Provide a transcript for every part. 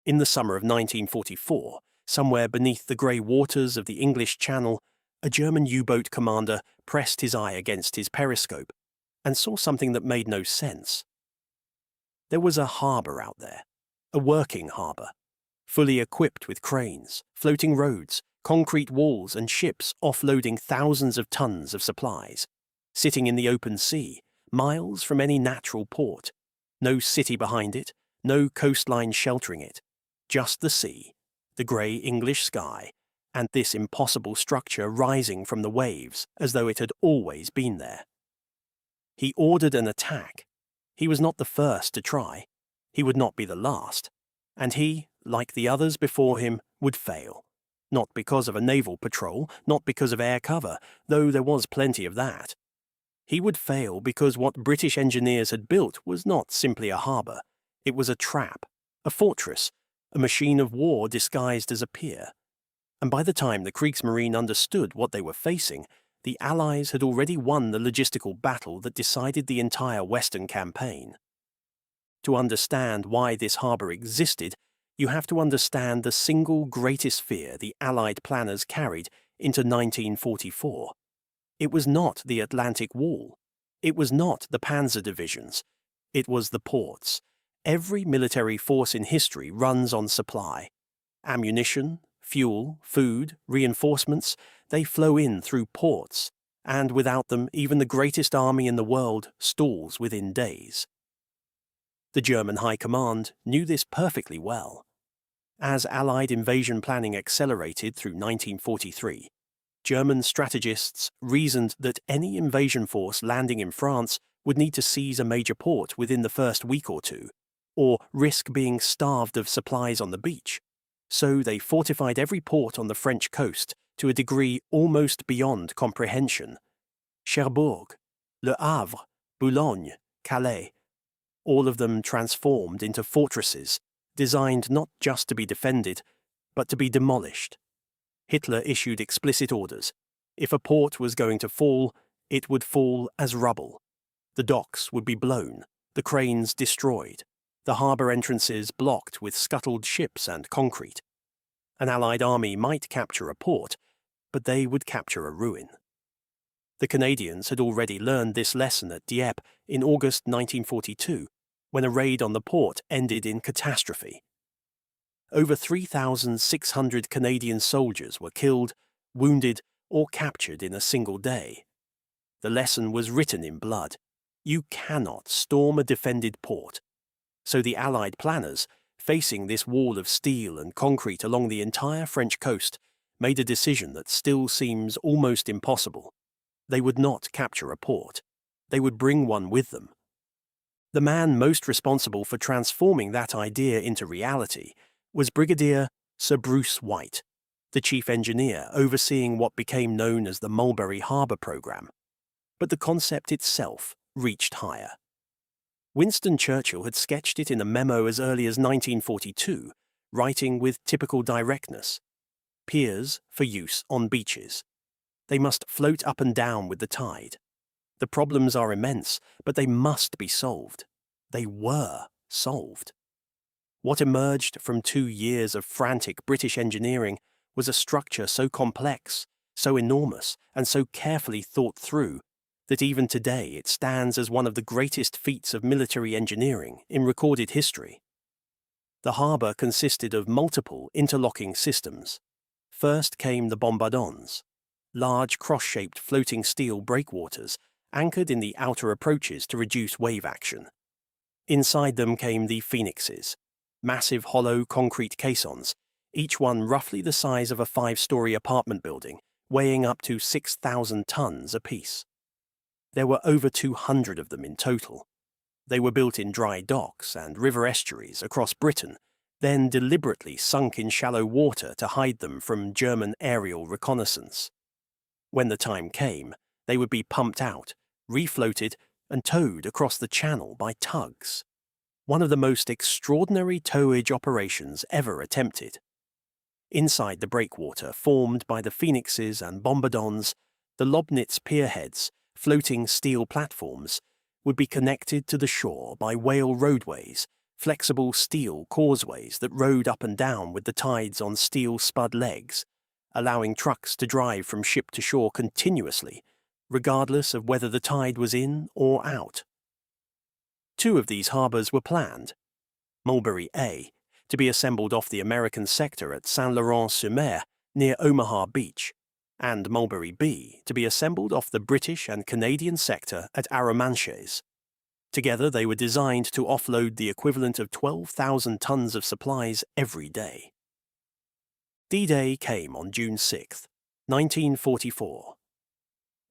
In the summer of 1944, somewhere beneath the grey waters of the English Channel, a German U-boat commander pressed his eye against his periscope and saw something that made no sense. There was a harbour out there, a working harbour, fully equipped with cranes, floating roads, concrete walls and ships offloading thousands of tons of supplies, sitting in the open sea, miles from any natural port. No city behind it, no coastline sheltering it, just the sea, the grey English sky, and this impossible structure rising from the waves as though it had always been there. He ordered an attack. He was not the first to try. He would not be the last. And he, like the others before him, would fail. Not because of a naval patrol, not because of air cover, though there was plenty of that. He would fail because what British engineers had built was not simply a harbour. It was a trap, a fortress, a machine of war disguised as a pier. And by the time the Kriegsmarine understood what they were facing, the Allies had already won the logistical battle that decided the entire Western campaign. To understand why this harbour existed, you have to understand the single greatest fear the Allied planners carried into 1944. It was not the Atlantic Wall. It was not the panzer divisions. It was the ports. Every military force in history runs on supply. Ammunition, fuel, food, reinforcements, they flow in through ports, and without them even the greatest army in the world stalls within days. The German High Command knew this perfectly well. As Allied invasion planning accelerated through 1943, German strategists reasoned that any invasion force landing in France would need to seize a major port within the first week or two, or risk being starved of supplies on the beach. So they fortified every port on the French coast to a degree almost beyond comprehension. Cherbourg, Le Havre, Boulogne, Calais, all of them transformed into fortresses, designed not just to be defended, but to be demolished. Hitler issued explicit orders. If a port was going to fall, it would fall as rubble. The docks would be blown, the cranes destroyed, the harbour entrances blocked with scuttled ships and concrete. An Allied army might capture a port, but they would capture a ruin. The Canadians had already learned this lesson at Dieppe in August 1942, when a raid on the port ended in catastrophe. Over 3,600 Canadian soldiers were killed, wounded, or captured in a single day. The lesson was written in blood. You cannot storm a defended port. So the Allied planners, facing this wall of steel and concrete along the entire French coast, made a decision that still seems almost impossible. They would not capture a port. They would bring one with them. The man most responsible for transforming that idea into reality was Brigadier Sir Bruce White, the chief engineer overseeing what became known as the Mulberry Harbour Programme. But the concept itself reached higher. Winston Churchill had sketched it in a memo as early as 1942, writing with typical directness. Piers for use on beaches. They must float up and down with the tide. The problems are immense, but they must be solved. They were solved. What emerged from 2 years of frantic British engineering was a structure so complex, so enormous, and so carefully thought through that even today it stands as one of the greatest feats of military engineering in recorded history. The harbour consisted of multiple interlocking systems. First came the bombardons, large cross-shaped floating steel breakwaters anchored in the outer approaches to reduce wave action. Inside them came the phoenixes, massive hollow concrete caissons, each one roughly the size of a 5-story apartment building, weighing up to 6,000 tons apiece. There were over 200 of them in total. They were built in dry docks and river estuaries across Britain, then deliberately sunk in shallow water to hide them from German aerial reconnaissance. When the time came, they would be pumped out, refloated, and towed across the channel by tugs. One of the most extraordinary towage operations ever attempted. Inside the breakwater formed by the phoenixes and bombardons, the Lobnitz pierheads, floating steel platforms, would be connected to the shore by whale roadways, flexible steel causeways that rode up and down with the tides on steel spud legs, allowing trucks to drive from ship to shore continuously, regardless of whether the tide was in or out. 2 of these harbours were planned. Mulberry A, to be assembled off the American sector at Saint-Laurent-sur-Mer near Omaha Beach, and Mulberry B, to be assembled off the British and Canadian sector at Arromanches. Together they were designed to offload the equivalent of 12,000 tons of supplies every day. D-Day came on June 6, 1944.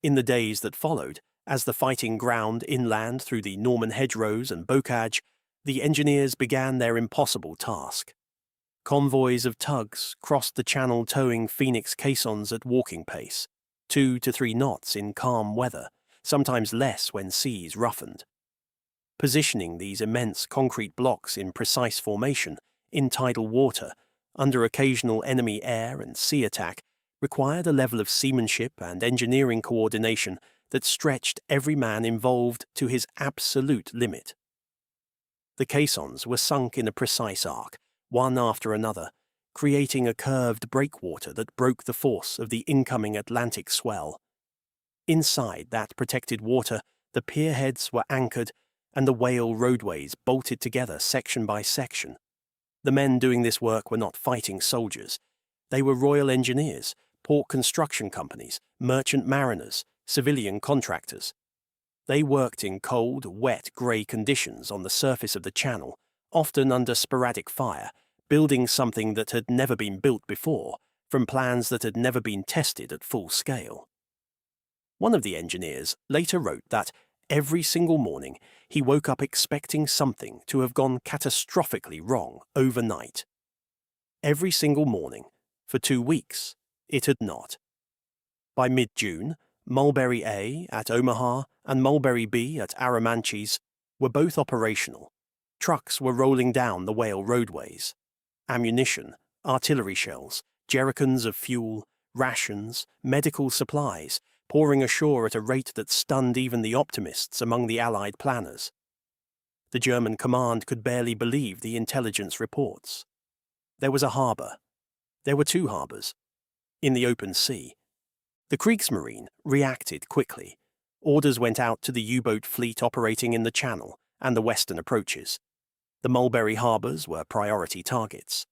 In the days that followed, as the fighting ground inland through the Norman hedgerows and bocage, the engineers began their impossible task. Convoys of tugs crossed the channel towing Phoenix caissons at walking pace, 2 to 3 knots in calm weather, sometimes less when seas roughened. Positioning these immense concrete blocks in precise formation, in tidal water, under occasional enemy air and sea attack, required a level of seamanship and engineering coordination that stretched every man involved to his absolute limit. The caissons were sunk in a precise arc, one after another, creating a curved breakwater that broke the force of the incoming Atlantic swell. Inside that protected water, the pierheads were anchored and the whale roadways bolted together section by section. The men doing this work were not fighting soldiers. They were Royal Engineers, port construction companies, merchant mariners, civilian contractors. They worked in cold, wet, grey conditions on the surface of the channel, often under sporadic fire, building something that had never been built before, from plans that had never been tested at full scale. One of the engineers later wrote that every single morning he woke up expecting something to have gone catastrophically wrong overnight. Every single morning, for 2 weeks, it had not. By mid-June, Mulberry A at Omaha and Mulberry B at Arromanches were both operational. Trucks were rolling down the whale roadways. Ammunition, artillery shells, jerrycans of fuel, rations, medical supplies, pouring ashore at a rate that stunned even the optimists among the Allied planners. The German command could barely believe the intelligence reports. There was a harbour. There were 2 harbours. In the open sea. The Kriegsmarine reacted quickly. Orders went out to the U-boat fleet operating in the Channel and the western approaches. The Mulberry harbours were priority targets.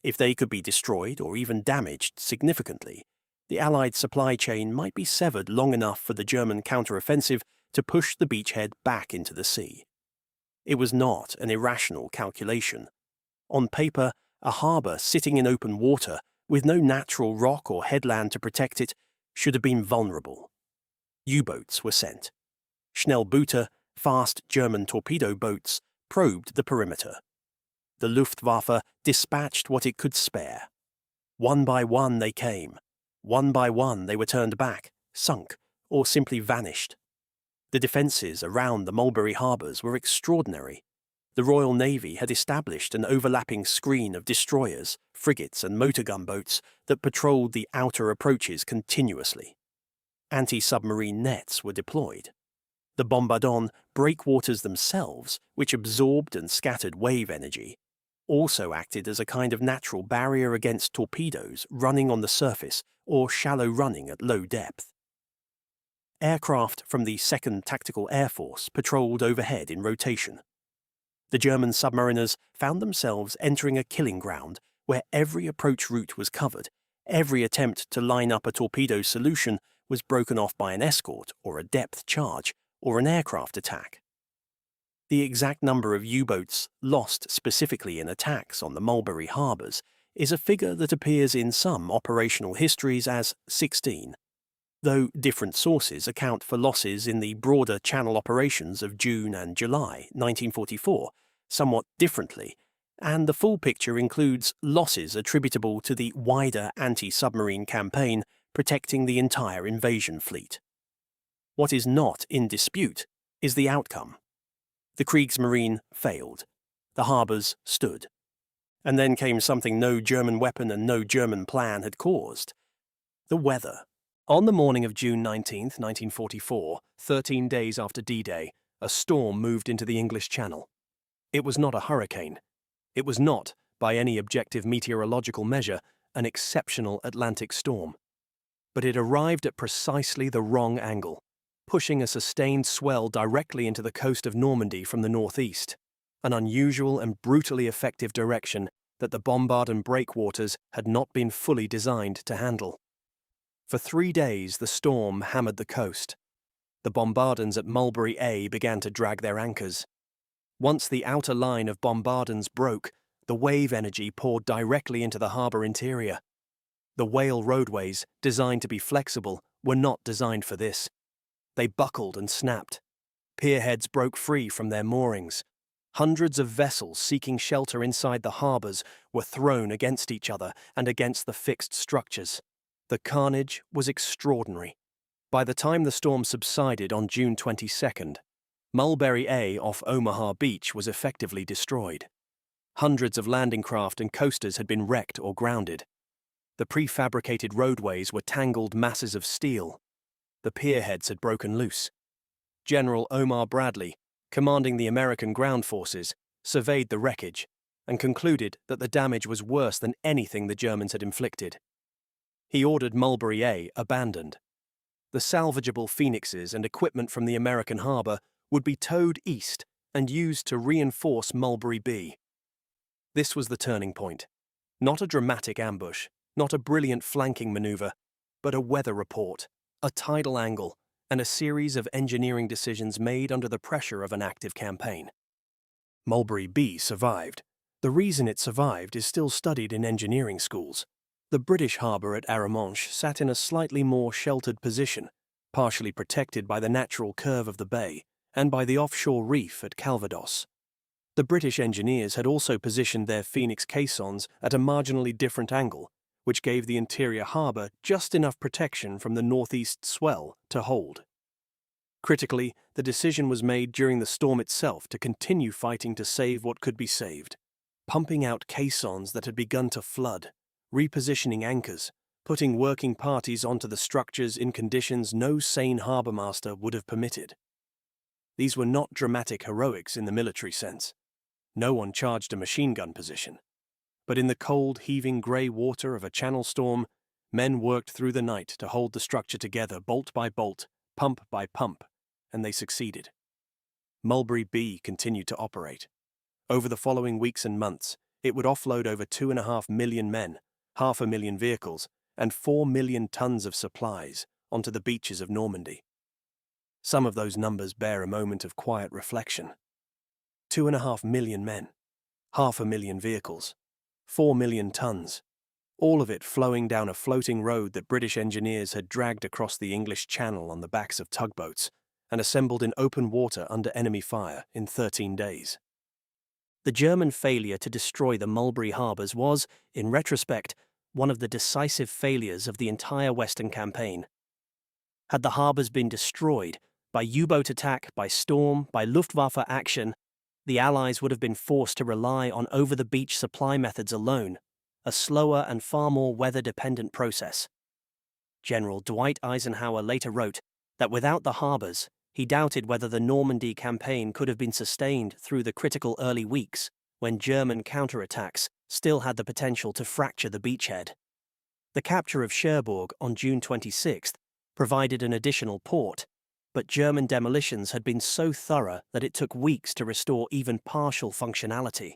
If they could be destroyed or even damaged significantly, the Allied supply chain might be severed long enough for the German counteroffensive to push the beachhead back into the sea. It was not an irrational calculation. On paper, a harbour sitting in open water, with no natural rock or headland to protect it, should have been vulnerable. U-boats were sent. Schnellbooter, fast German torpedo boats, probed the perimeter. The Luftwaffe dispatched what it could spare. One by one they came. One by one they were turned back, sunk, or simply vanished. The defences around the Mulberry harbours were extraordinary. The Royal Navy had established an overlapping screen of destroyers, frigates and motor gunboats that patrolled the outer approaches continuously. Anti-submarine nets were deployed. The bombardon breakwaters themselves, which absorbed and scattered wave energy, also acted as a kind of natural barrier against torpedoes running on the surface or shallow running at low depth. Aircraft from the 2nd Tactical Air Force patrolled overhead in rotation. The German submariners found themselves entering a killing ground where every approach route was covered, every attempt to line up a torpedo solution was broken off by an escort or a depth charge or an aircraft attack. The exact number of U-boats lost specifically in attacks on the Mulberry harbours is a figure that appears in some operational histories as 16, though different sources account for losses in the broader Channel operations of June and July 1944 somewhat differently, and the full picture includes losses attributable to the wider anti-submarine campaign protecting the entire invasion fleet. What is not in dispute is the outcome. The Kriegsmarine failed. The harbours stood. And then came something no German weapon and no German plan had caused. The weather. On the morning of June 19, 1944, 13 days after D-Day, a storm moved into the English Channel. It was not a hurricane. It was not, by any objective meteorological measure, an exceptional Atlantic storm. But it arrived at precisely the wrong angle, pushing a sustained swell directly into the coast of Normandy from the northeast, an unusual and brutally effective direction that the bombard and breakwaters had not been fully designed to handle. For 3 days the storm hammered the coast. The bombardons at Mulberry A began to drag their anchors. Once the outer line of bombardons broke, the wave energy poured directly into the harbour interior. The whale roadways, designed to be flexible, were not designed for this. They buckled and snapped. Pierheads broke free from their moorings. Hundreds of vessels seeking shelter inside the harbours were thrown against each other and against the fixed structures. The carnage was extraordinary. By the time the storm subsided on June 22nd, Mulberry A off Omaha Beach was effectively destroyed. Hundreds of landing craft and coasters had been wrecked or grounded. The prefabricated roadways were tangled masses of steel. The pierheads had broken loose. General Omar Bradley, commanding the American ground forces, surveyed the wreckage and concluded that the damage was worse than anything the Germans had inflicted. He ordered Mulberry A abandoned. The salvageable Phoenixes and equipment from the American harbour would be towed east and used to reinforce Mulberry B. This was the turning point. Not a dramatic ambush, not a brilliant flanking manoeuvre, but a weather report, a tidal angle, and a series of engineering decisions made under the pressure of an active campaign. Mulberry B survived. The reason it survived is still studied in engineering schools. The British harbour at Arromanches sat in a slightly more sheltered position, partially protected by the natural curve of the bay and by the offshore reef at Calvados. The British engineers had also positioned their Phoenix caissons at a marginally different angle, which gave the interior harbour just enough protection from the northeast swell to hold. Critically, the decision was made during the storm itself to continue fighting to save what could be saved, pumping out caissons that had begun to flood, repositioning anchors, putting working parties onto the structures in conditions no sane harbourmaster would have permitted. These were not dramatic heroics in the military sense. No one charged a machine gun position. But in the cold, heaving grey water of a channel storm, men worked through the night to hold the structure together bolt by bolt, pump by pump, and they succeeded. Mulberry B continued to operate. Over the following weeks and months, it would offload over 2.5 million men, 500,000 vehicles, and 4 million tons of supplies onto the beaches of Normandy. Some of those numbers bear a moment of quiet reflection. 2.5 million men, 500,000 vehicles, 4 million tons, all of it flowing down a floating road that British engineers had dragged across the English Channel on the backs of tugboats and assembled in open water under enemy fire in 13 days. The German failure to destroy the Mulberry harbours was, in retrospect, one of the decisive failures of the entire Western campaign. Had the harbours been destroyed, by U-boat attack, by storm, by Luftwaffe action, the Allies would have been forced to rely on over-the-beach supply methods alone, a slower and far more weather-dependent process. General Dwight Eisenhower later wrote that without the harbours, he doubted whether the Normandy campaign could have been sustained through the critical early weeks when German counterattacks still had the potential to fracture the beachhead. The capture of Cherbourg on June 26th provided an additional port, but German demolitions had been so thorough that it took weeks to restore even partial functionality.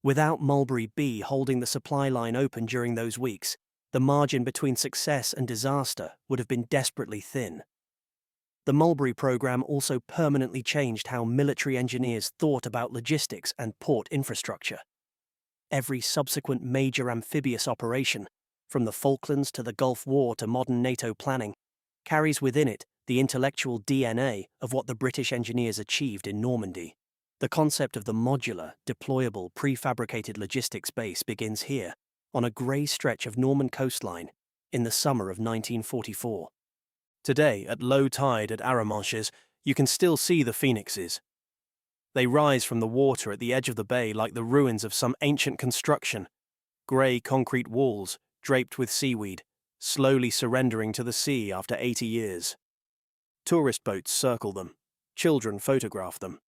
Without Mulberry B holding the supply line open during those weeks, the margin between success and disaster would have been desperately thin. The Mulberry program also permanently changed how military engineers thought about logistics and port infrastructure. Every subsequent major amphibious operation, from the Falklands to the Gulf War to modern NATO planning, carries within it the intellectual DNA of what the British engineers achieved in Normandy. The concept of the modular, deployable, prefabricated logistics base begins here, on a grey stretch of Norman coastline, in the summer of 1944. Today, at low tide at Arromanches, you can still see the Phoenixes. They rise from the water at the edge of the bay like the ruins of some ancient construction, grey concrete walls draped with seaweed, slowly surrendering to the sea after 80 years. Tourist boats circle them. Children photograph them.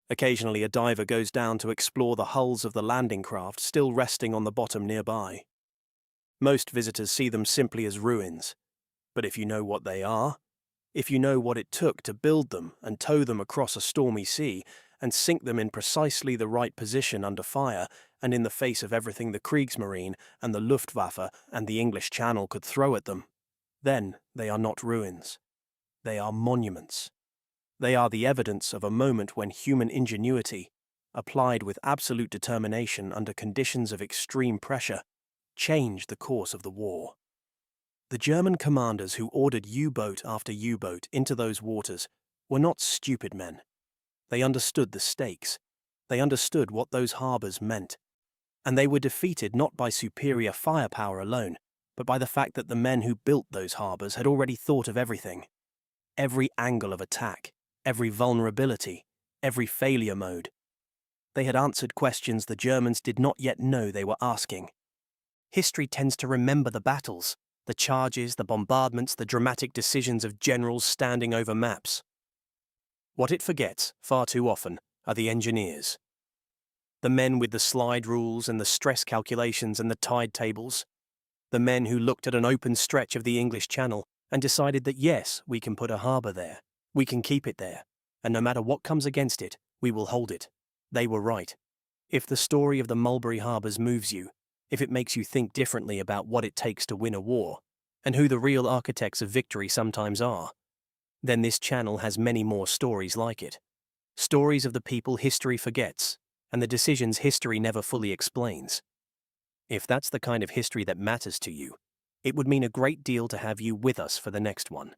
Occasionally a diver goes down to explore the hulls of the landing craft still resting on the bottom nearby. Most visitors see them simply as ruins, but if you know what they are, if you know what it took to build them and tow them across a stormy sea and sink them in precisely the right position under fire and in the face of everything the Kriegsmarine and the Luftwaffe and the English Channel could throw at them, then they are not ruins. They are monuments. They are the evidence of a moment when human ingenuity, applied with absolute determination under conditions of extreme pressure, changed the course of the war. The German commanders who ordered U-boat after U-boat into those waters were not stupid men. They understood the stakes. They understood what those harbours meant. And they were defeated not by superior firepower alone, but by the fact that the men who built those harbours had already thought of everything. Every angle of attack, every vulnerability, every failure mode. They had answered questions the Germans did not yet know they were asking. History tends to remember the battles, the charges, the bombardments, the dramatic decisions of generals standing over maps. What it forgets, far too often, are the engineers. The men with the slide rules and the stress calculations and the tide tables. The men who looked at an open stretch of the English Channel and decided that yes, we can put a harbour there, we can keep it there, and no matter what comes against it, we will hold it. They were right. If the story of the Mulberry Harbours moves you, if it makes you think differently about what it takes to win a war, and who the real architects of victory sometimes are, then this channel has many more stories like it. Stories of the people history forgets, and the decisions history never fully explains. If that's the kind of history that matters to you, it would mean a great deal to have you with us for the next one.